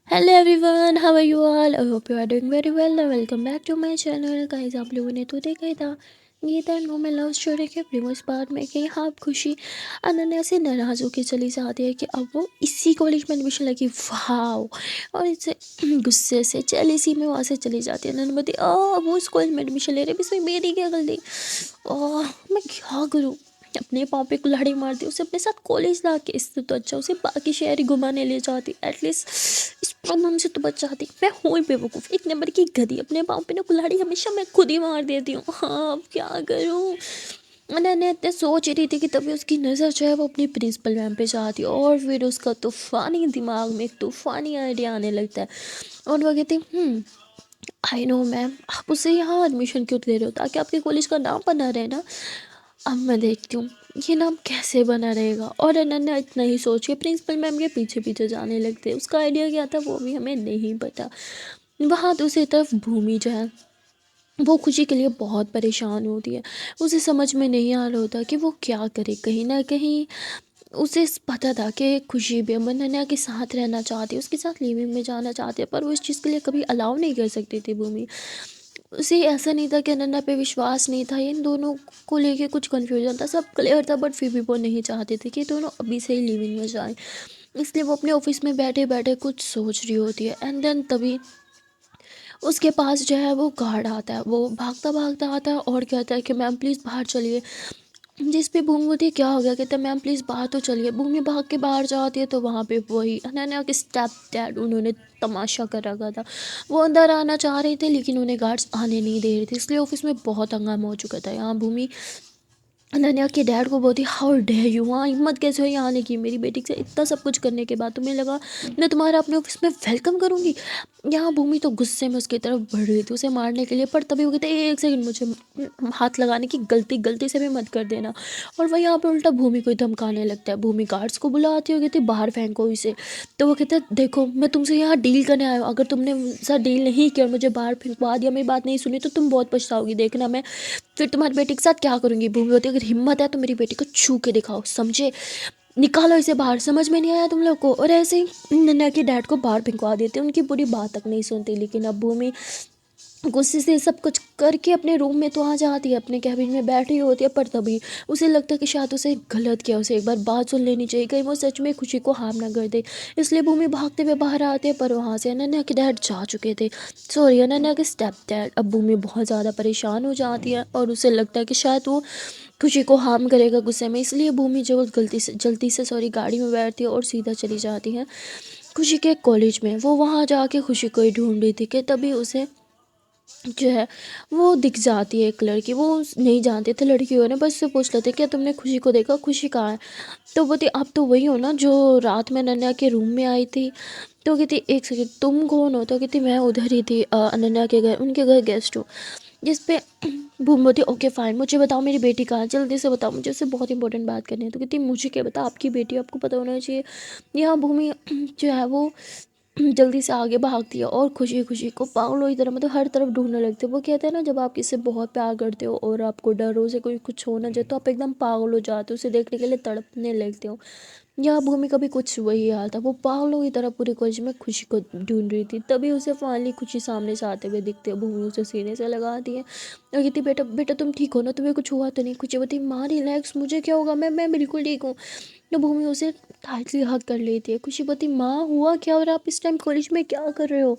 Hello everyone, how are you all? I hope you are doing very well. Welcome back to my channel. Guys, आप लोगों ने तो देखा ही था Geeta and moment love story के प्रीवियस पार्ट में कि यहाँ खुशी अनन्या से नाराज़ होकर चली जाती है कि अब वो इसी कॉलेज में एडमिशन लगी। वाओ! और इससे गुस्से से जेलेसी में वहाँ से चली जाती है। अनन्या बोलती वो इस कॉलेज में एडमिशन ले रहे हैं, इसमें मेरी क्या गलती? मैं क्या करूँ? अपने पाँव पे कुल्हाड़ी मारती, उसे अपने साथ कॉलेज ला के, इससे तो अच्छा उसे बाकी शहर ही घुमाने ले जाती। एटलीस्ट इस प्रॉब्लम से तो बच जाती। मैं हूँ बेवकूफ़, एक नंबर की गधी। अपने पाँव पे ना कुल्हाड़ी हमेशा मैं खुद ही मार देती हूँ। हाँ, अब क्या करूँ? मैंने इतने सोच रही थी कि तभी उसकी नज़र जो है वो अपनी प्रिंसिपल मैम पे जाती है, और फिर उसका तूफ़ानी दिमाग में एक तूफ़ानी आइडिया आने लगता है। और वो कहती आई नो मैम, आप उसे यहाँ एडमिशन क्यों दे रहे हो? ताकि आपके कॉलेज का नाम बना रहे ना। अब मैं देखती हूँ ये नाम कैसे बना रहेगा। और अनन्या इतना ही सोच के प्रिंसिपल मैम के पीछे पीछे जाने लगते। उसका आइडिया क्या था वो भी हमें नहीं पता। वहाँ दूसरी तरफ भूमि जो है वो खुशी के लिए बहुत परेशान होती है। उसे समझ में नहीं आ रहा होता कि वो क्या करे। कहीं ना कहीं उसे पता था कि खुशी भी अमन अनन्या के साथ रहना चाहती है, उसके साथ लिविंग में जाना चाहती है, पर वो इस चीज़ के लिए कभी अलाउ नहीं कर सकती थी भूमि। उसे ऐसा नहीं था कि अनन्या पे विश्वास नहीं था, इन दोनों को लेके कुछ कन्फ्यूजन था, सब क्लियर था, बट फिर भी वो नहीं चाहते थे कि दोनों अभी से ही लिविंग में जाएं। इसलिए वो अपने ऑफिस में बैठे बैठे कुछ सोच रही होती है। एंड देन तभी उसके पास जो है वो गार्ड आता है। वो भागता भागता आता है और कहता है कि मैम प्लीज़ बाहर चलिए। जिस पे भूमि होती है क्या हो गया, कहता है मैम प्लीज़ बाहर तो चलिए। भूमि भाग के बाहर जाती है तो वहाँ पे वही अनन्या के स्टेप डैड उन्होंने तमाशा कर रखा था। वो अंदर आना चाह रहे थे लेकिन उन्हें गार्ड्स आने नहीं दे रहे थे, इसलिए ऑफिस में बहुत हंगामा हो चुका था। यहाँ भूमि अनन्या के डैड को बोलती हाउ डेयर यू, वहाँ हिम्मत कैसे हुई यहाँ आने की? मेरी बेटी से इतना सब कुछ करने के बाद तुम्हें लगा मैं तुम्हारा अपने ऑफिस में वेलकम करूँगी? यहाँ भूमि तो गुस्से में उसकी तरफ बढ़ रही थी उसे मारने के लिए, पर तभी वो कहते एक सेकंड, मुझे हाथ लगाने की गलती गलती से भी मत कर देना। और वह यहाँ पर उल्टा भूमि को ही धमकाने लगता है। भूमि गार्ड्स को बुलाती हो, कहती बाहर फेंको इसे। तो वो कहते हैं देखो मैं तुमसे यहाँ डील करने आया हूँ, अगर तुमने साथ डील नहीं किया और मुझे बाहर फेंकवा दिया, मेरी बात नहीं सुनी, तो तुम बहुत पछताओगी। देखना मैं फिर तुम्हारी बेटी के साथ क्या करूँगी। भूमि होती अगर हिम्मत है तो मेरी बेटी को छू के दिखाओ, समझे? निकालो इसे बाहर। समझ में नहीं आया तुम लोग को? और ऐसे ही नन्या के डैड को बाहर भिंकवा देते, उनकी पूरी बात तक नहीं सुनती। लेकिन अब भूमि गुस्से से सब कुछ करके अपने रूम में तो आ जाती है, अपने कैबिन में बैठी होती है, पर तभी उसे लगता है कि शायद उसे गलत किया, उसे एक बार बात सुन लेनी चाहिए, कहीं वो सच में खुशी को हार्म ना कर दे। इसलिए भूमि भागते हुए बाहर आते हैं, पर वहाँ से अनन्या के डैड जा चुके थे। सॉरी, अनन्या के स्टेप डैड। अब भूमि बहुत ज़्यादा परेशान हो जाती है और उसे लगता है कि शायद वो खुशी को हार्म करेगा गुस्से में, इसलिए भूमि जो गलती से जल्दी से गाड़ी में बैठती है और सीधा चली जाती है खुशी के कॉलेज में। वो वहाँ जाके खुशी को ही ढूंढ रही थी कि तभी उसे जो है वो दिख जाती है एक लड़की। वो नहीं जानते थे लड़की ने, बस उससे पूछ लेते क्या तुमने खुशी को देखा? खुशी कहाँ है? तो बोलती आप तो वही हो ना जो रात में अनन्या के रूम में आई थी। तो कहती एक सेकंड, तुम कौन हो? तो कहती मैं उधर ही थी, अनन्या के घर, उनके घर गेस्ट हूँ। जिस पे भूम बोलती ओके फाइन, मुझे बताओ मेरी बेटी कहाँ है, जल्दी से बताओ, मुझे उससे बहुत इंपॉर्टेंट बात करनी है। तो कहती मुझे क्या बता, आपकी बेटी, आपको पता होना चाहिए। यहाँ भूमि जो है वो जल्दी से आगे भागती है और खुशी खुशी को पागलों की तरह मतलब हर तरफ ढूंढने लगते हैं। वो कहते हैं ना जब आप किसी से बहुत प्यार करते हो और आपको डर हो उसे कोई कुछ हो ना जाए तो आप एकदम पागल हो जाते हो, उसे देखने के लिए तड़पने लगते हो। यहाँ भूमि का भी कुछ वही हाल था। वो पागलों की तरह पूरे कॉलेज में खुशी को ढूंढ रही थी, तभी उसे फाइनली खुशी सामने से आते हुए दिखते हैं। भूमि उसे सीने से लगाती है और कहती बेटा बेटा तुम ठीक हो ना, तुम्हें कुछ हुआ तो नहीं? खुशी बोलती माँ रिलैक्स, मुझे क्या होगा, मैं बिल्कुल ठीक हूँ। तो भूमि उसे टाइटली हग कर लेती है। खुशी बोलती माँ हुआ क्या और आप इस टाइम कॉलेज में क्या कर रहे हो?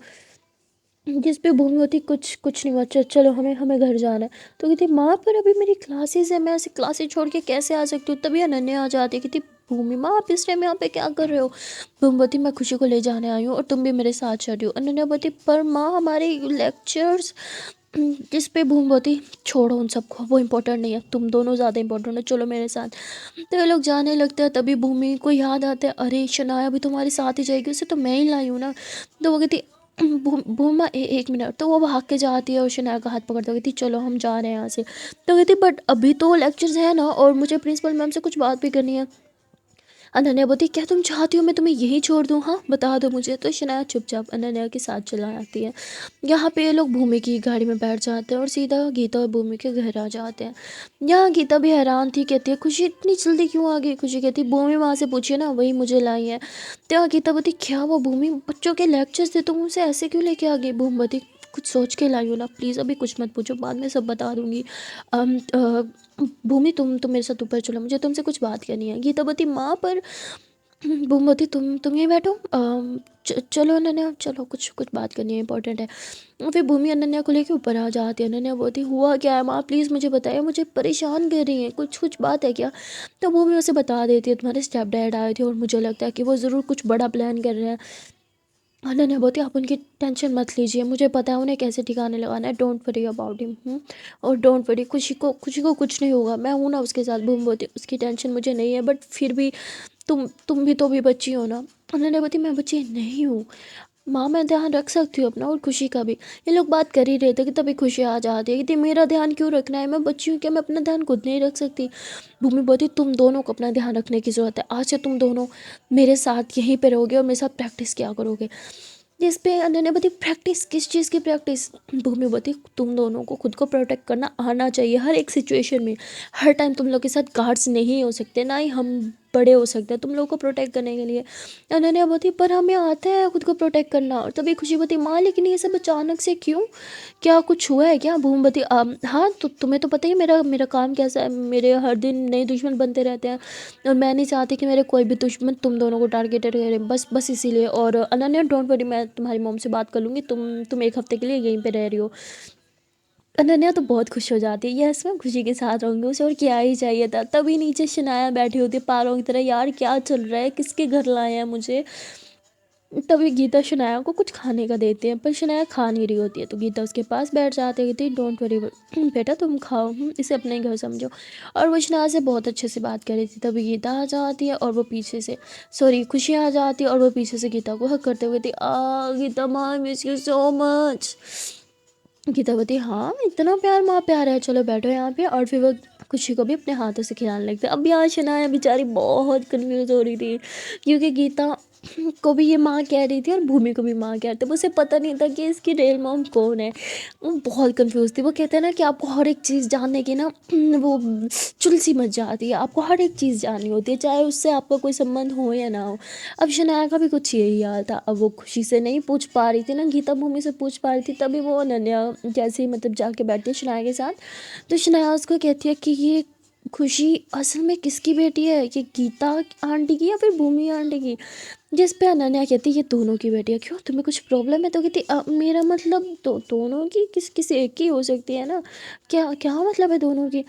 जिस पे भूमि होती कुछ कुछ नहीं हुआ, चलो हमें हमें घर जाना है। तो कहती माँ पर अभी मेरी क्लासेस है, मैं ऐसे क्लासेस छोड़ के कैसे आ सकती हूँ? तभी अनन्या आ जाती है। कहती भूमि माँ आप इस टाइम यहाँ पे क्या कर रहे हो? भूमि बोलती मैं खुशी को ले जाने आई हूँ और तुम भी मेरे साथ चल रही हो। अनन्या बोलती पर माँ हमारे लेक्चर्स। जिस पे भूमि बोलती छोड़ो उन सबको, वो इंपॉर्टेंट नहीं है, तुम दोनों ज़्यादा इंपॉर्टेंट हो, चलो मेरे साथ। तो ये लोग जाने लगते हैं, तभी भूमि को याद आता है अरे शनाया भी तुम्हारे साथ ही जाएगी, उसे तो मैं ही लाई हूँ ना। तो वो कहती भूमा एक मिनट। तो वो भाग के जाती है और शनाया का हाथ पकड़ता कहती चलो हम जा रहे हैं यहाँ से। तो कहती बट अभी तो लेक्चर्स है ना और मुझे प्रिंसिपल मैम से कुछ बात भी करनी है। अनन्या बोलती, क्या तुम चाहती हो मैं तुम्हें यहीं छोड़ दूँ? हाँ बता दो मुझे। तो शनाया चुपचाप अनन्या के साथ चला आती है। यहाँ पे ये लोग भूमि की गाड़ी में बैठ जाते हैं और सीधा गीता और भूमि के घर आ जाते हैं। यहाँ गीता भी हैरान थी, कहती है खुशी इतनी जल्दी क्यों आ गई? खुशी कहती है भूमि वहाँ से पूछिए ना, वही मुझे लाई है। तो यहाँ गीता बोलती, क्या वो भूमि बच्चों के लेक्चर्स थे, तुम उसे ऐसे क्यों लेके आ गई? भूमि बोलती, कुछ सोच के लाई हो ना, प्लीज़ अभी कुछ मत पूछो, बाद में सब बता दूंगी। भूमि तुम मेरे साथ ऊपर चलो, मुझे तुमसे कुछ बात करनी है। गीता बोलती, माँ पर भूमि, तुम यहीं बैठो, चलो अनन्या चलो, कुछ कुछ बात करनी है, इंपॉर्टेंट है। और फिर भूमि अनन्या को लेके ऊपर आ जाती है। अनन्या बोलती, हुआ क्या है माँ, प्लीज़ मुझे बताइए, मुझे परेशान कर रही है, कुछ कुछ बात है क्या? तो भूमि उसे बता देती है, तुम्हारे स्टेप डैड आए थे और मुझे लगता है कि वो ज़रूर कुछ बड़ा प्लान कर रहे हैं। अनन्या बोलती, आप उनकी टेंशन मत लीजिए, मुझे पता है उन्हें कैसे ठिकाने लगाना है, डोंट वरी अबाउट हिम। और डोंट वरी, खुशी को कुछ नहीं होगा, मैं हूँ ना उसके साथ। भूमि बोलती, उसकी टेंशन मुझे नहीं है, बट फिर भी तुम भी तो भी बच्ची हो ना। अनन्या बोलती, मैं बच्ची नहीं हूँ माँ, मैं ध्यान रख सकती हूँ अपना और खुशी का भी। ये लोग बात कर ही रहे थे कि तभी खुशी आ जाती है, कि मेरा ध्यान क्यों रखना है, मैं बच्ची हूँ क्या, मैं अपना ध्यान खुद नहीं रख सकती? भूमि बोलती, तुम दोनों को अपना ध्यान रखने की ज़रूरत है, आज से तुम दोनों मेरे साथ यहीं पे रहोगे और मेरे साथ प्रैक्टिस किया करोगे। जिस पे अनन्या बोलती, प्रैक्टिस किस चीज़ की प्रैक्टिस? भूमि बोलती, तुम दोनों को खुद को प्रोटेक्ट करना आना चाहिए हर एक सिचुएशन में। हर टाइम तुम लोग के साथ गार्ड्स नहीं हो सकते, ना ही हम बड़े हो सकते हैं तुम लोगों को प्रोटेक्ट करने के लिए। अनन्या बोलती, पर हमें आता है खुद को प्रोटेक्ट करना। और तभी खुशी बोलती, माँ लेकिन ये सब अचानक से क्यों, क्या कुछ हुआ है क्या? भूमवती, हाँ तो तुम्हें तो पता ही मेरा मेरा काम कैसा है, मेरे हर दिन नए दुश्मन बनते रहते हैं और मैं नहीं चाहती कि मेरे कोई भी दुश्मन तुम दोनों को टारगेटेड करे, बस बस इसीलिए। और अनन्या डोंट वरी, मैं तुम्हारी मॉम से बात कर लूँगी, तुम एक हफ्ते के लिए यहीं पे रह रही हो। अनन्या तो बहुत खुश हो जाती है, यस मैं खुशी के साथ रहूँगी, उसे और क्या ही चाहिए था। तभी नीचे शनाया बैठी होती है पारों की तरह, यार क्या चल रहा है, किसके घर लाए हैं मुझे? तभी गीता शनाया को कुछ खाने का देते हैं, पर शनाया खा नहीं रही होती है, तो गीता उसके पास बैठ जाती है, कहती है डोंट वरी बेटा, तुम खाओ, इसे अपने घर समझो। और वो शनाया से बहुत अच्छे से बात कर रही थी। तभी गीता आ जाती है और वो पीछे से, सॉरी खुशी आ जाती है और वो पीछे से गीता को हक करते हुए कहती, गीता माँ, miss you so much. Geeta बोलती, हाँ इतना प्यार, माँ प्यार है, चलो बैठो यहाँ पे। और फिर वो खुशी को भी अपने हाथों से खिलाने लगते। अब यहाँ शनाया बेचारी बहुत कंफ्यूज हो रही थी, क्योंकि गीता को भी ये माँ कह रही थी और भूमि को भी माँ कह रही थी, उसे पता नहीं था कि इसकी रियल मॉम कौन है। वो बहुत कंफ्यूज थी। वो कहते हैं ना कि आपको हर एक चीज़ जानने की ना वो चुलसी मच जाती है, आपको हर एक चीज़ जाननी होती है, चाहे उससे आपका कोई संबंध हो या ना हो। अब शनाया का भी कुछ यही हाल था। अब वो खुशी से नहीं पूछ पा रही थी ना, गीता भूमि से पूछ पा रही थी, तभी वो अनन्या जैसे ही मतलब जाके बैठती है शनाया के साथ, तो शनाया उसको कहती है कि ये खुशी असल में किसकी बेटी है, ये गीता आंटी की या फिर भूमि आंटी की? जिस पे अनन्या कहती है ये दोनों की बेटी है। क्यों, तुम्हें कुछ प्रॉब्लम है? तो कहती, मेरा मतलब दोनों की किसी एक की हो सकती है ना, क्या क्या मतलब है दोनों की?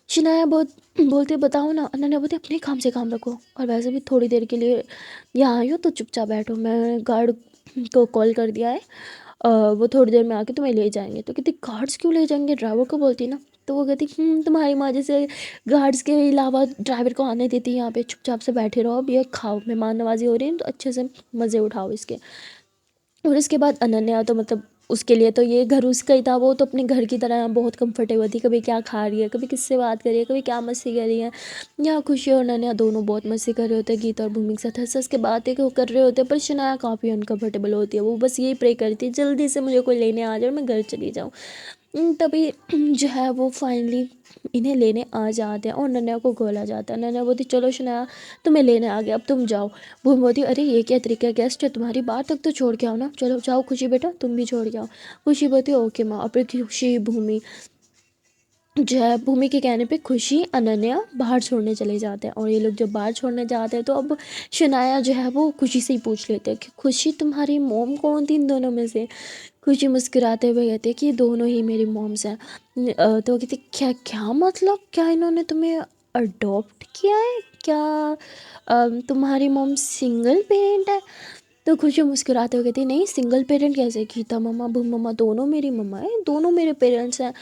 शनाया बोलते, बताओ ना। अनन्या बोलती, अपने काम से काम रखो, और वैसे भी थोड़ी देर के लिए यहाँ आई हो तो चुपचाप बैठो, मैं गार्ड को कॉल कर दिया है, वो थोड़ी देर में आके तुम्हें ले जाएंगे। तो कहती, गार्ड्स क्यों ले जाएंगे, ड्राइवर को बोलती ना। तो वो कहती, तुम्हारी माँ जैसे गार्ड्स के अलावा ड्राइवर को आने देती है यहाँ पे, चुपचाप से बैठे रहो, अब ये खाओ, मेहमान नवाजी हो रही है तो अच्छे से मज़े उठाओ इसके। और इसके बाद अनन्या तो मतलब उसके लिए तो ये घर उसका ही था, वो तो अपने घर की तरह बहुत कंफर्टेबल थी, कभी क्या खा रही है, कभी किससे बात कर रही है, कभी क्या मस्ती कर रही है। यहाँ खुशी और अनन्या दोनों बहुत मस्ती कर रहे होते हैं, गीता और भूमि के साथ हंस हंस के बातें कर रहे होते हैं, पर शनाया काफ़ी अनकंफर्टेबल होती है। वो बस यही प्रे करती है जल्दी से मुझे कोई लेने आ जाए और मैं घर चली जाऊँ। तभी जो है वो फाइनली इन्हें लेने आ जाते हैं और अनन्या को गोला जाता है। अनन्या बोलती, चलो शनाया तुम्हें लेने आ गया, अब तुम जाओ। भूमि बोलती, अरे ये क्या तरीका है, गेस्ट है तुम्हारी, बात तक तो छोड़ के आओ ना, चलो जाओ खुशी बेटा, तुम भी छोड़ के आओ। खुशी बोलती, ओके माँ। और फिर खुशी भूमि जो है, भूमि के कहने पे खुशी अनन्या बाहर छोड़ने चले जाते हैं। और ये लोग जब बाहर छोड़ने जाते हैं तो अब शनाया जो है वो खुशी से ही पूछ लेते हैं कि खुशी तुम्हारी मोम कौन थी इन दोनों में से? खुशी मुस्कुराते हुए कहती है कि ये दोनों ही मेरी मॉम्स हैं। तो वो कहती, क्या क्या मतलब, क्या इन्होंने तुम्हें अडॉप्ट किया है क्या? तुम्हारी मॉम सिंगल पेरेंट है? तो खुशी मुस्कुराते हुए कहती, नहीं सिंगल पेरेंट कैसे, गीता मम्मा भूम मम्मा दोनों मेरी मम्मा है, दोनों मेरे पेरेंट्स हैं।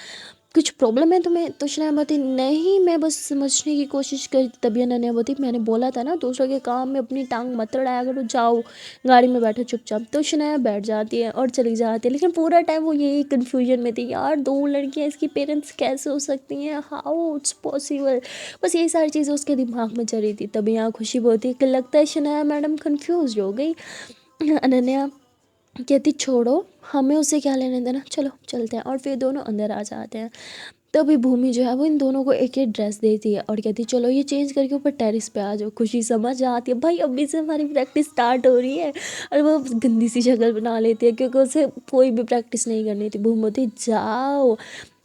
कुछ प्रॉब्लम है तुम्हें? तो शनाया बोलती नहीं, मैं बस समझने की कोशिश करी। तभी अनन्या बोलती मैंने बोला था ना दूसरों के काम में अपनी टांग मत अड़ाया करो, जाओ गाड़ी में बैठो चुपचाप। तो शनाया बैठ जाती है और चली जाती है, लेकिन पूरा टाइम वो यही कन्फ्यूजन में थी, यार 2 लड़कियाँ इसकी पेरेंट्स कैसे हो सकती हैं, हाउ इट्स पॉसिबल। बस यही सारी चीज़ें उसके दिमाग में चल रही थी। तभी यहाँ खुशी बोलती है कि लगता है शनाया मैडम कन्फ्यूज हो गई। अनन्या कहती छोड़ो, हमें उससे क्या लेने देना, चलो चलते हैं। और फिर दोनों अंदर आ जाते हैं। तभी भूमि जो है वो इन दोनों को एक एक ड्रेस देती है और कहती चलो ये चेंज करके ऊपर टेरेस पे आ जाओ। खुशी समझ आती है भाई अभी से हमारी प्रैक्टिस स्टार्ट हो रही है, और वो गंदी सी शक्ल बना लेती है क्योंकि उसे कोई भी प्रैक्टिस नहीं करनी थी। भूमि बोलती जाओ।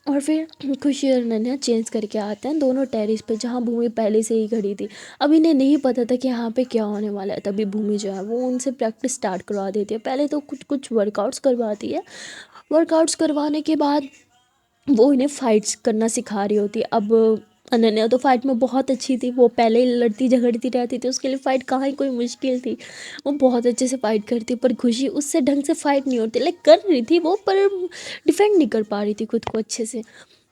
और फिर खुशी और अनन्या चेंज करके आते हैं दोनों टेरेस पे, जहाँ भूमि पहले से ही खड़ी थी। अब इन्हें नहीं पता था कि यहाँ पे क्या होने वाला है। तभी भूमि जो है वो उनसे प्रैक्टिस स्टार्ट करवा देती है। पहले तो कुछ कुछ वर्कआउट्स करवाती है। वर्कआउट्स करवाने के बाद वो इन्हें फाइट्स करना सिखा रही होती है। अब अनन्या तो फाइट में बहुत अच्छी थी, वो पहले ही लड़ती झगड़ती रहती थी, उसके लिए फ़ाइट कहाँ ही कोई मुश्किल थी। वो बहुत अच्छे से फाइट करती, पर खुशी उससे ढंग से फाइट नहीं होती, लाइक कर रही थी वो, पर डिफेंड नहीं कर पा रही थी खुद को अच्छे से।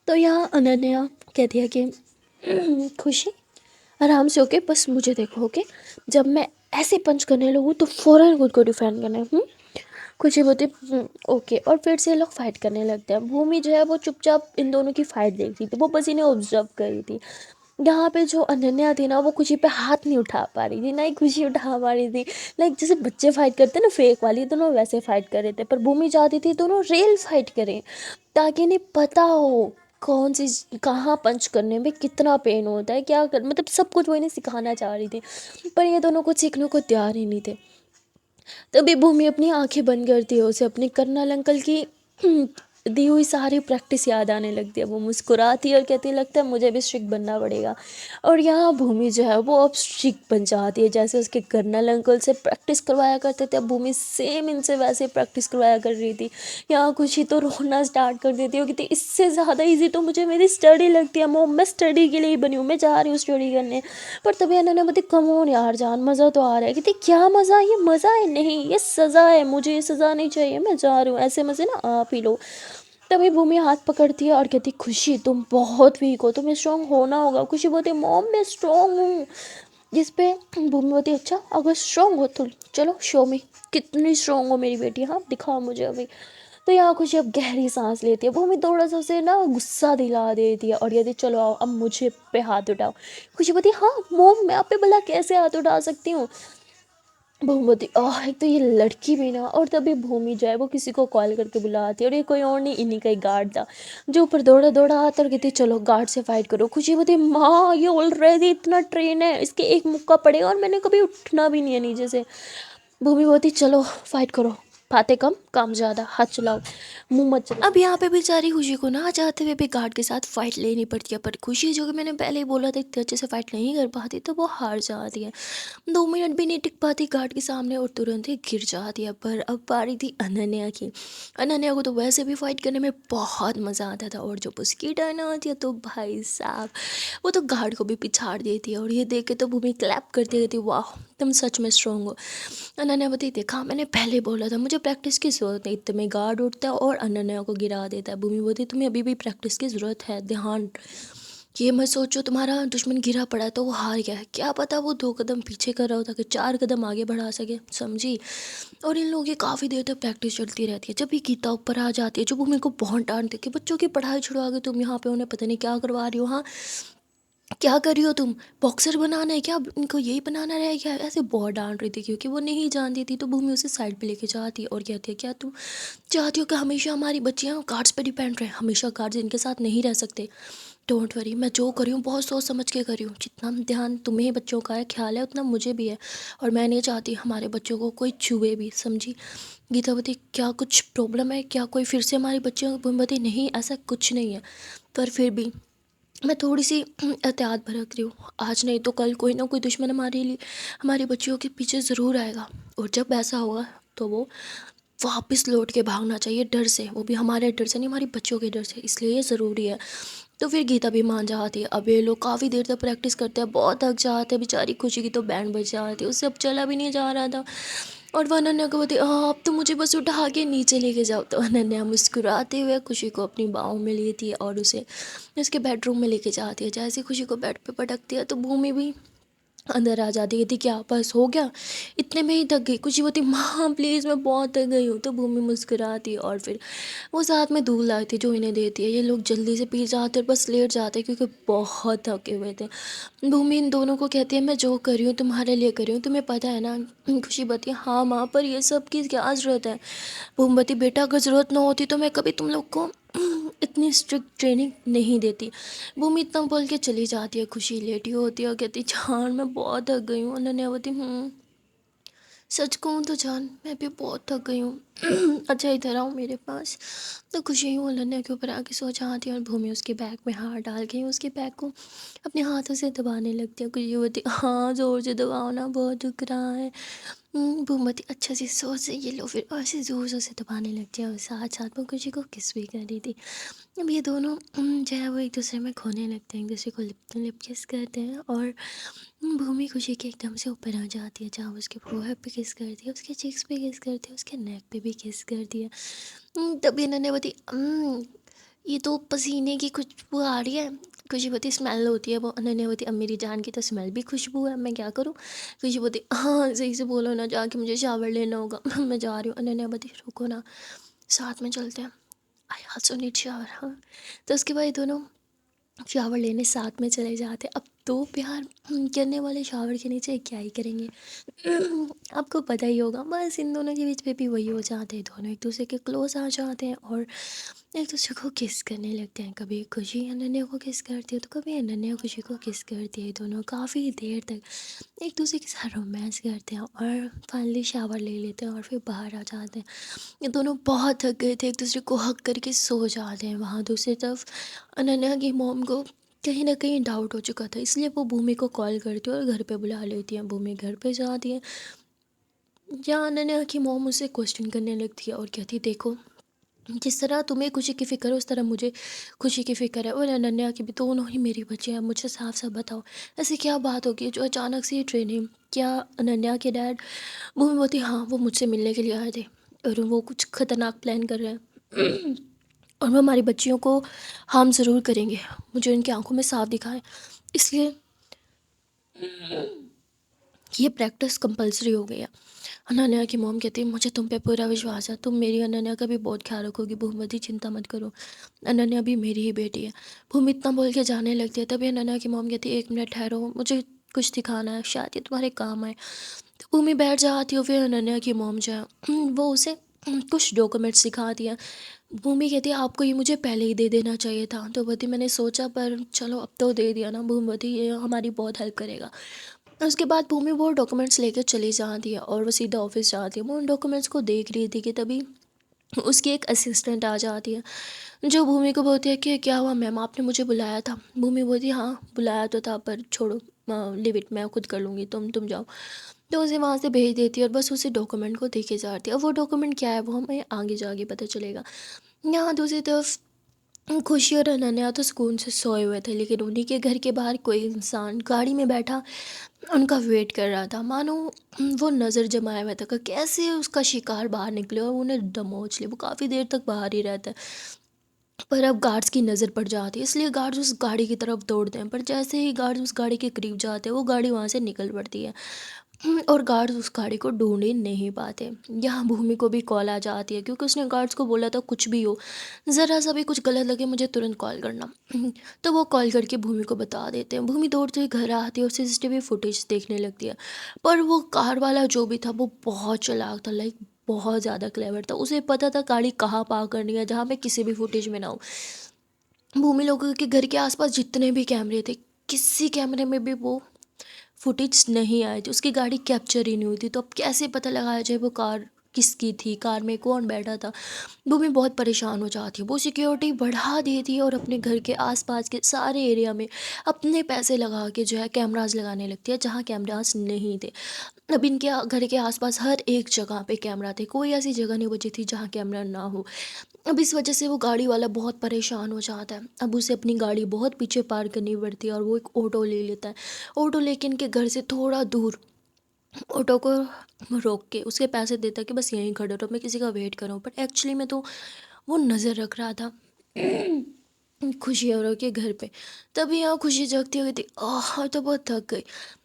तो यहाँ अनन्या कहती है कि खुशी आराम से, ओके, बस मुझे देखो, ओके, जब मैं ऐसे पंच करने लगूँ तो फ़ौरन खुद को डिफेंड करना है। खुशी बोलती ओके। और फिर से ये लोग फाइट करने लगते हैं। भूमि जो है वो चुपचाप इन दोनों की फाइट देख रही थी, वो बस इन्हें ऑब्जर्व कर रही थी। यहाँ पे जो अनन्या थी ना वो खुशी पे हाथ नहीं उठा पा रही थी, ना ही खुशी उठा पा रही थी। लाइक जैसे बच्चे फाइट करते हैं ना फेक वाली, दोनों वैसे फाइट कर रहे थे। पर भूमि चाहती थी दोनों रियल फाइट करें, ताकि इन्हें पता हो कौन सी कहाँ पंच करने में कितना पेन होता है, क्या कर, मतलब सब कुछ वो इन्हें सिखाना चाह रही थी। पर ये दोनों कुछ सीखने को तैयार ही नहीं थे। तभी भूमि अपनी आंखें बंद करती है, उसे अपने कर्नल अंकल की दी हुई सारी प्रैक्टिस याद आने लगती है। वो मुस्कुराती है और कहती है लगता है मुझे भी स्ट्रिक्ट बनना पड़ेगा। और यहाँ भूमि जो है वो अब स्ट्रिक्ट बन जाती है, जैसे उसके कर्नल अंकल से प्रैक्टिस करवाया करते थे, अब भूमि सेम इनसे वैसे प्रैक्टिस करवाया कर रही थी। यहाँ खुशी तो रोना स्टार्ट कर देती है, कहती इससे ज़्यादा ईजी तो मुझे मेरी स्टडी लगती है मोम, मैं स्टडी के लिए ही बनी हूँ, मैं जा रही हूँ स्टडी करने। पर तभी अनन्या बोलती कम ऑन यार जान, मज़ा तो आ रहा है। कहती क्या मज़ा, ये मज़ा है नहीं, ये सज़ा है, मुझे ये सज़ा नहीं चाहिए, मैं जा रही हूँ, ऐसे मज़े ना आप ही लो। तभी भूमि हाथ पकड़ती है और कहती खुशी तुम बहुत वीक हो, तुम्हें स्ट्रांग होना होगा। खुशी बोलती मॉम मैं स्ट्रांग हूँ। जिस पे भूमि बोलती अच्छा अगर स्ट्रांग हो तो चलो शो में कितनी स्ट्रांग हो मेरी बेटी, हाँ दिखाओ मुझे अभी। तो यहाँ खुशी अब गहरी सांस लेती है। भूमि थोड़ा सा उसे ना गुस्सा दिला देती है और कहती चलो आओ अब मुझे पे हाथ उठाओ। खुशी बोलती हाँ मोम मैं आप पे भला कैसे हाथ उठा सकती हूँ। भूमि बोलती एक तो ये लड़की भी ना। और तभी भूमि जो है वो किसी को कॉल करके बुलाती है, और ये कोई और नहीं इन्हीं का ही गार्ड था, जो ऊपर दौड़ा दौड़ा आता और कहती चलो गार्ड से फाइट करो। खुशी बोलती माँ ये ऑलरेडी इतना ट्रेन है, इसके एक मुक्का पड़ेगा और मैंने कभी उठना भी नहीं है नीचे से। भूमि बोलती चलो फाइट करो, बातें कम काम ज़्यादा, हाथ चलाओ मुंह मत चलाओ। अब यहाँ पे बेचारी खुशी को ना चाहते हुए भी गार्ड के साथ फाइट लेनी पड़ती है, पर खुशी जो कि मैंने पहले ही बोला था इतने अच्छे से फाइट नहीं कर पाती, तो वो हार जाती है। 2 मिनट भी नहीं टिक पाती गार्ड के सामने और तुरंत ही गिर जाती है। पर अब बारी थी अनन्या की। अनन्या को तो वैसे भी फाइट करने में बहुत मज़ा आता था, और जब उसकी टर्न आती है तो भाई साहब वो तो गार्ड को भी पिछाड़ देती है। और ये देख के तो भूमि क्लैप करती रहती वाह तुम सच में स्ट्रांग हो। अनन्या बताई देखा मैंने पहले बोला था मुझे प्रैक्टिस की ज़रूरत नहीं, इतने में गार्ड उठता है और अनन्या को गिरा देता है। भूमि बोलती तुम्हें अभी भी प्रैक्टिस की ज़रूरत है, ध्यान ये मत सोचो तुम्हारा दुश्मन गिरा पड़ा है तो वो हार गया है, क्या पता वो 2 कदम पीछे कर रहा हो ताकि 4 कदम आगे बढ़ा सके, समझी। और इन लोगों की काफ़ी देर तक प्रैक्टिस चलती रहती है। जब भी गीता ऊपर आ जाती है जो भूमि को बहुत डांटती है कि बच्चों की पढ़ाई छुड़वा के तुम यहाँ पे उन्हें पता नहीं क्या करवा रही हो, हाँ क्या कर रही हो तुम, बॉक्सर बनाना है क्या, इनको यही बनाना रह गया, ऐसे बहुत डांट रही थी क्योंकि वो नहीं जानती थी। तो भूमि उसे साइड पे लेके जाती है और कहती है क्या तुम चाहती हो कि हमेशा हमारी बच्चियाँ कार्ड्स पे डिपेंड रहे, हमेशा कार्ड्स इनके साथ नहीं रह सकते। डोंट वरी मैं जो करी हूँ बहुत सोच समझ के करी हूँ, जितना ध्यान तुम्हें बच्चों का है ख्याल है उतना मुझे भी है, और मैं नहीं चाहती हमारे बच्चों को कोई छुए भी, समझी। गीतावती क्या कुछ प्रॉब्लम है क्या, कोई फिर से हमारे बच्चों को, भूमिवती नहीं ऐसा कुछ नहीं है, पर फिर भी मैं थोड़ी सी एहतियात बरत रही हूँ, आज नहीं तो कल कोई ना कोई दुश्मन हमारे लिए हमारी बच्चियों के पीछे ज़रूर आएगा, और जब ऐसा होगा तो वो वापस लौट के भागना चाहिए डर से, वो भी हमारे डर से नहीं हमारी बच्चों के डर से, इसलिए ये ज़रूरी है। तो फिर गीता भी मान जाती है। अब ये लोग काफ़ी देर तक प्रैक्टिस करते हैं, बहुत थक जाते हैं, बेचारी खुशी की तो बैंड बज जाती है, उससे अब चला भी नहीं जा रहा था। और वो अनन्या को बोलती आप तो मुझे बस उठा के नीचे लेके जाओ। तो अनन्या मुस्कुराते हुए खुशी को अपनी बाहों में लेती है और उसे उसके बेडरूम में लेके जाती है। जैसे ही खुशी को बेड पे पटकती है तो भूमि भी अंदर आ जाती है। थी क्या बस हो गया, इतने में ही थक गई। खुशी बोलती माँ प्लीज़ मैं बहुत थक गई हूँ। तो भूमि मुस्कुराती है और फिर वो साथ में दूध लाई थी जो इन्हें देती है। ये लोग जल्दी से पी जाते और बस लेट जाते क्योंकि बहुत थके हुए थे। भूमि इन दोनों को कहती है मैं जो कर रही हूँ तुम्हारे लिए कर रही हूँ, तुम्हें पता है ना। खुशी बताती है हाँ माँ, पर ये सब की क्या ज़रूरत है। भूमवती बेटा अगर ज़रूरत ना होती तो मैं कभी तुम लोग को इतनी स्ट्रिक्ट ट्रेनिंग नहीं देती। भूमि इतना बोल के चली जाती है। खुशी लेटी होती है और कहती जान मैं बहुत थक गई हूँ। अनन्या बोलती सच कहूँ तो जान मैं भी बहुत थक गई हूँ। अच्छा इधर आओ मेरे पास। तो खुशी यूँ अनन्या के ऊपर आके सो जाती है और भूमि उसके बैग में हाथ डाल के उसके बैग को अपने हाथों से दबाने लगती है। खुशी बोलती हाँ ज़ोर से दबाओ ना, बहुत दुख रहा है। भूमवती अच्छा से सो से ये लो, फिर ऐसे ज़ोर ज़ोर से दबाने लगती है और साथ साथ में खुशी को किस भी कर रही थी। अब ये दोनों जो है वो एक दूसरे में खोने लगते हैं, एक दूसरे को लिप लिप किस करते हैं और भूमि खुशी के एकदम से ऊपर आ जाती है, जहाँ उसके फोrehead पे किस करती है, उसके चीक्स पे किस करती है, उसके नेक पे भी किस करती है। तभी इन्होंने बोली ये तो पसीने की खुशबू आ रही है। खुशी बोती स्मेल होती है वो। अनन्या बोती अब मेरी जान की तो स्मेल भी खुशबू है, मैं क्या करूँ। खुशी बोती हाँ सही से बोलो ना, जाके मुझे शावर लेना होगा। मैं जा रही हूँ। अनन्या बोती रुको ना, साथ में चलते हैं, आई ऑल्सो नीड शावर। हाँ, तो उसके बाद ये दोनों शावर लेने साथ में चले जाते। अब दो प्यार करने वाले शावर के नीचे क्या ही करेंगे। आपको पता ही होगा, बस इन दोनों के बीच में भी वही हो जाते हैं, दोनों एक दूसरे के क्लोज आ जाते हैं और एक दूसरे को किस करने लगते हैं। कभी खुशी अनन्या को किस करती है तो कभी अनन्या खुशी को किस करती है। दोनों काफ़ी देर तक एक दूसरे के साथ रोमांस करते हैं और फाइनली शावर ले लेते हैं और फिर बाहर आ जाते हैं। ये दोनों बहुत थक गए थे, एक दूसरे को हक करके सो जाते हैं। वहाँ दूसरी तरफ अनन्या की मॉम को कहीं ना कहीं डाउट हो चुका था, इसलिए वो भूमि को कॉल करती है और घर पे बुला लेती है। भूमि घर पे जाती है, जहाँ अनन्या की मॉम उसे क्वेश्चन करने लगती है और कहती देखो जिस तरह तुम्हें खुशी की फ़िक्र है उस तरह मुझे खुशी की फ़िक्र है, और अनन्या की भी, दोनों ही मेरी बच्चे हैं। मुझे साफ साफ बताओ ऐसी क्या बात होगी जो अचानक से ये ट्रेनिंग, क्या अनन्या के डैड भूमि बोती हाँ वो मुझसे मिलने के लिए आए थे और वो कुछ खतरनाक प्लान कर रहे हैं और वो हमारी बच्चियों को हार्म ज़रूर करेंगे, मुझे उनकी आंखों में साफ दिखा है, इसलिए ये प्रैक्टिस कंपलसरी हो गई है। अनन्या की मॉम कहती है मुझे तुम पे पूरा विश्वास है, तुम मेरी अनन्या का भी बहुत ख्याल रखोगी, भूमवती चिंता मत करो, अनन्या भी मेरी ही बेटी है। भूमि इतना बोल के जाने लगती है, तभी अनन्या की मॉम कहती है एक मिनट ठहरो, मुझे कुछ दिखाना है, शायद ये तुम्हारे काम आए। तो भूमि बैठ जाती है, फिर अनन्या की मॉम जो है वो उसे कुछ डॉक्यूमेंट्स दिखाती है। भूमि कहती है आपको ये मुझे पहले ही दे देना चाहिए था। तो बोलती मैंने सोचा पर चलो अब तो दे दिया ना भूमवती, ये हमारी बहुत हेल्प करेगा। उसके बाद भूमि वो डॉक्यूमेंट्स लेकर चली जाती है और वो सीधा ऑफिस जाती है। वो उन डॉक्यूमेंट्स को देख रही थी कि तभी उसकी एक असिस्टेंट आ जाती है, जो भूमि को बोलती है कि क्या हुआ मैम, आपने मुझे बुलाया था। भूमि बोलती है हाँ बुलाया तो था, पर छोड़ो लिव इट, मैं खुद कर लूँगी, तुम जाओ। तो उसे वहाँ से भेज देती है और बस उसे डॉक्यूमेंट को देखे जाती है। अब वो डॉक्यूमेंट क्या है वो हमें आगे जाके पता चलेगा। यहाँ दूसरी तरफ खुशी और अनन्या तो सुकून से सोए हुए थे, लेकिन उन्हीं के घर के बाहर कोई इंसान गाड़ी में बैठा उनका वेट कर रहा था, मानो वो नज़र जमाया हुआ था कि कैसे उसका शिकार बाहर निकले और उन्हें दमोच ले। वो काफ़ी देर तक बाहर ही रहता है, पर अब गार्ड्स की नज़र पड़ जाती है, इसलिए गार्ड्स उस गाड़ी की तरफ दौड़ते हैं। पर जैसे ही गार्ड्स उस गाड़ी के करीब जाते हैं वो गाड़ी वहाँ से निकल पड़ती है और गार्ड्स उस गाड़ी को ढूंढ ही नहीं पाते। यहाँ भूमि को भी कॉल आ जाती है, क्योंकि उसने गार्ड्स को बोला था कुछ भी हो, ज़रा सा भी कुछ गलत लगे मुझे तुरंत कॉल करना। तो वो कॉल करके भूमि को बता देते हैं। भूमि दौड़ते हुए घर आती है और सीसीटीवी फुटेज देखने लगती है। पर वो कार वाला जो भी था वो बहुत चालाक था, लाइक बहुत ज़्यादा क्लेवर था। उसे पता था गाड़ी कहाँ पार्क करनी है जहाँ पे किसी भी फुटेज में ना हो। भूमि लोगों के घर के आसपास जितने भी कैमरे थे, किसी कैमरे में भी वो फुटेज नहीं आए थे, उसकी गाड़ी कैप्चर ही नहीं हुई थी। तो अब कैसे पता लगाया जाए वो कार किसकी थी, कार में कौन बैठा था। भूमि बहुत परेशान हो जाती है, वो सिक्योरिटी बढ़ा देती है और अपने घर के आसपास के सारे एरिया में अपने पैसे लगा के जो है कैमरास लगाने लगती है जहाँ कैमरास नहीं थे। अब इनके घर के आसपास हर एक जगह पे कैमरा थे, कोई ऐसी जगह नहीं बची थी जहाँ कैमरा ना हो। अब इस वजह से वो गाड़ी वाला बहुत परेशान हो जाता है। अब उसे अपनी गाड़ी बहुत पीछे पार्क करनी पड़ती है और वो एक ऑटो ले लेता है। ऑटो लेके इनके घर से थोड़ा दूर ऑटो को रोक के उसके पैसे देता कि बस यहीं खड़े रहो, मैं किसी का वेट कर रहा हूँ, बट एक्चुअली में तो वो नज़र रख रहा था खुशी और के घर पे। तभी यहाँ खुशी जगती हुई थी, आह तो बहुत थक गई।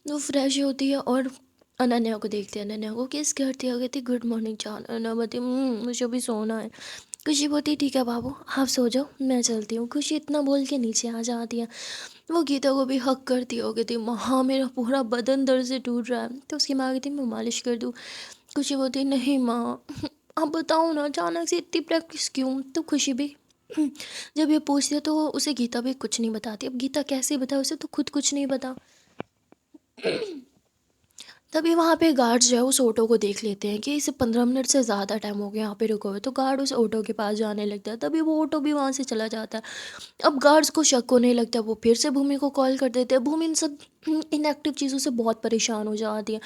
वो फ्रेश होती है और अनन्या को देखती है, अनन्या को किस करती है, कहती गुड मॉर्निंग जान। अनन्या बोलती मुझे अभी सोना है। खुशी बोलती ठीक है बाबू आप सो जाओ, मैं चलती हूँ। खुशी इतना बोल के नीचे आ जाती है। वो गीता को भी हक करती हो, कहती माँ मेरा पूरा बदन दर्द से टूट रहा है। तो उसकी माँ कहती मैं मालिश कर दूँ। खुशी बोलती नहीं माँ आप बताओ ना अचानक से इतनी प्रैक्टिस क्यों। तो खुशी भी जब ये पूछती है तो उसे गीता भी कुछ नहीं बताती। अब गीता कैसे बताए, उसे तो खुद कुछ नहीं पता। तभी वहाँ पे गार्ड्स जो है उस ऑटो को देख लेते हैं कि इसे 15 मिनट से ज़्यादा टाइम हो गया यहाँ पे रुका हुआ है। तो गार्ड उस ऑटो के पास जाने लगता है, तभी वो ऑटो भी वहाँ से चला जाता है। अब गार्ड्स को शक होने लगता है, वो फिर से भूमि को कॉल कर देते हैं। भूमि इन सब इनएक्टिव चीज़ों से बहुत परेशान हो जाती है।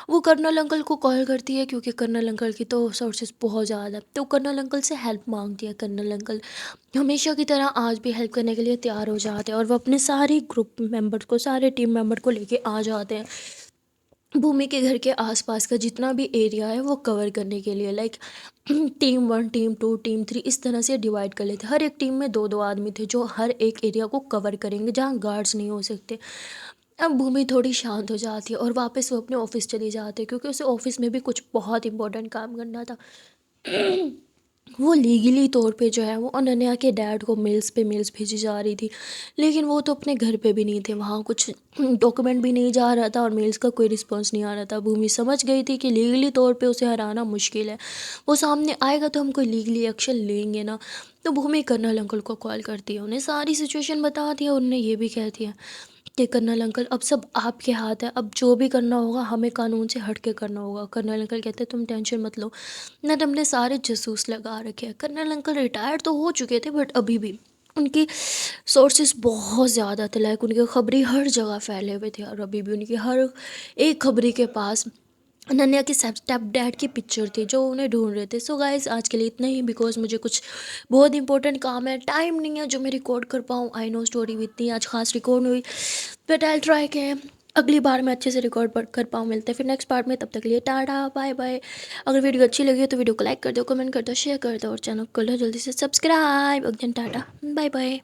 वो कर्नल अंकल को कॉल करती है क्योंकि कर्नल अंकल की तो सोर्सेज बहुत ज़्यादा है। तो कर्नल अंकल से हेल्प मांगती है। कर्नल अंकल हमेशा की तरह आज भी हेल्प करने के लिए तैयार हो जाते हैं और वो अपने सारे ग्रुप मेंबर्स को, सारे टीम मेंबर को लेके आ जाते हैं भूमि के घर के आसपास का जितना भी एरिया है वो कवर करने के लिए। लाइक टीम 1, टीम 2, टीम 3 इस तरह से डिवाइड कर लेते। हर एक टीम में 2-2 आदमी थे जो हर एक एरिया को कवर करेंगे जहाँ गार्ड्स नहीं हो सकते। अब भूमि थोड़ी शांत हो जाती है और वापस वो अपने ऑफिस चली जाती है क्योंकि उसे ऑफिस में भी कुछ बहुत इंपॉर्टेंट काम करना था। वो लीगली तौर पे जो है वो अनन्या के डैड को मेल्स भेजी जा रही थी, लेकिन वो तो अपने घर पे भी नहीं थे। वहाँ कुछ डॉक्यूमेंट भी नहीं जा रहा था और मेल्स का कोई रिस्पांस नहीं आ रहा था। भूमि समझ गई थी कि लीगली तौर पे उसे हराना मुश्किल है, वो सामने आएगा तो हम कोई लीगली एक्शन लेंगे ना। तो भूमि कर्नल अंकल को कॉल करती है, उन्हें सारी सिचुएशन बता दिया। उन्हें ये भी कहती है कि कर्नल अंकल अब सब आपके हाथ है, अब जो भी करना होगा हमें कानून से हट के करना होगा। कर्नल अंकल कहते हैं तुम टेंशन मत लो, ना हमने सारे जासूस लगा रखे हैं। कर्नल अंकल रिटायर्ड तो हो चुके थे बट अभी भी उनकी सोर्सेज बहुत ज़्यादा थे। लाइक उनके खबरें हर जगह फैले हुए थे और अभी भी उनकी हर एक खबरी के पास अनन्या के स्टेप डैड की पिक्चर थी जो उन्हें ढूंढ रहे थे। सो गाइस आज के लिए इतना ही, बिकॉज मुझे कुछ बहुत इंपॉर्टेंट काम है, टाइम नहीं है जो मैं रिकॉर्ड कर पाऊँ। आई नो स्टोरी भी इतनी आज खास रिकॉर्ड हुई, बट आई ट्राई के अगली बार मैं अच्छे से रिकॉर्ड कर पाऊँ। मिलते हैं फिर नेक्स्ट पार्ट में, तब तक के लिए टाटा बाय बाय। अगर वीडियो अच्छी लगी हो तो वीडियो को लाइक कर दो, कमेंट कर दो, शेयर कर दो और चैनल को जल्दी से सब्सक्राइब। Tata bye bye.